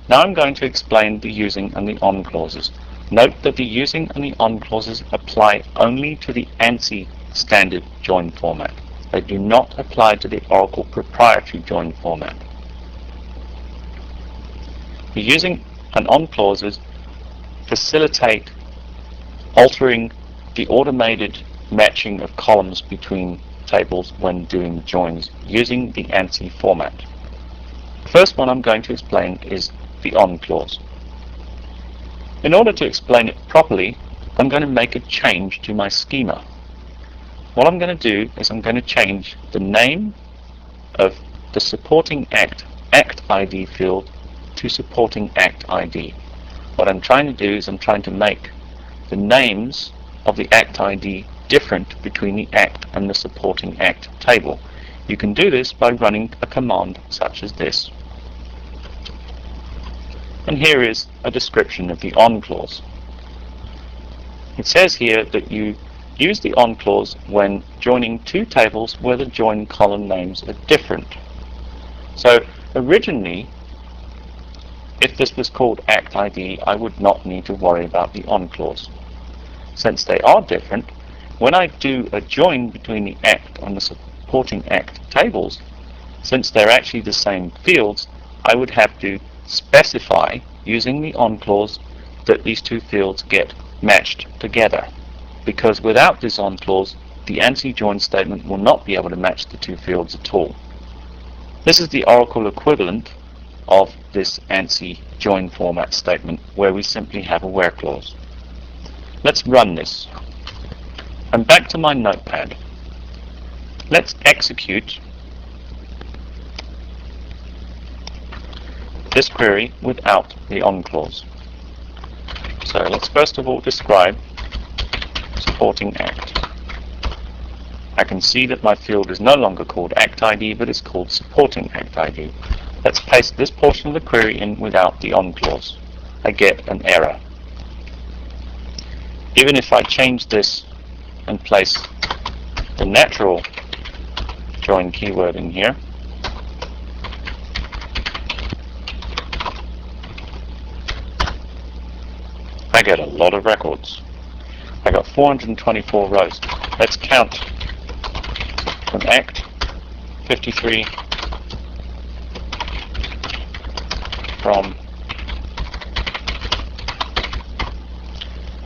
Now I'm going to explain the using and the on clauses. Note that the using and the on clauses apply only to the ANSI standard join format. They do not apply to the Oracle proprietary join format. The using and on clauses facilitate altering the automated matching of columns between tables when doing joins using the ANSI format. The first one I'm going to explain is the on clause. In order to explain it properly, I'm going to make a change to my schema. What I'm going to do is I'm going to change the name of the supporting act ID field to supporting act ID. What I'm trying to do is I'm trying to make the names of the act ID different between the act and the supporting act table. You can do this by running a command such as this. And here is a description of the on clause. It says here that you use the on clause when joining two tables where the join column names are different. So originally, if this was called act ID, I would not need to worry about the on clause. Since they are different, when I do a join between the act and the supporting act tables, since they're actually the same fields, I would have to specify using the on clause that these two fields get matched together, because without this on clause the ANSI join statement will not be able to match the two fields at all. This is the Oracle equivalent of this ANSI join format statement, where we simply have a where clause. Let's run this. I'm back to my notepad. Let's execute this query without the on clause. So let's first of all describe supporting act. I can see that my field is no longer called act ID, but it's called supporting act ID. Let's paste this portion of the query in without the on clause. I get an error. Even if I change this and place the natural join keyword in here, I get a lot of records. I got 424 rows. Let's count from act 53 from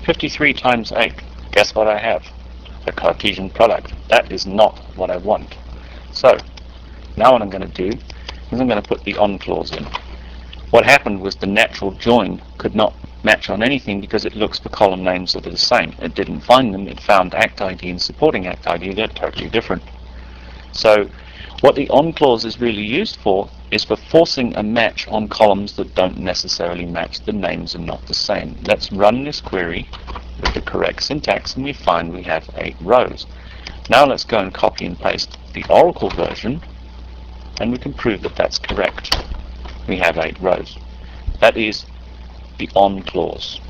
53 times 8. Guess what I have? A Cartesian product. That is not what I want. So now what I'm going to do is I'm going to put the on clause in. What happened was the natural join could not match on anything because it looks for column names that are the same. It didn't find them. It found act ID and supporting act ID. They're totally different. So what the on clause is really used for is for forcing a match on columns that don't necessarily match. The names are not the same. Let's run this query with the correct syntax and we find we have 8 rows. Now let's go and copy and paste the Oracle version and we can prove that that's correct. We have 8 rows. That is the on clause.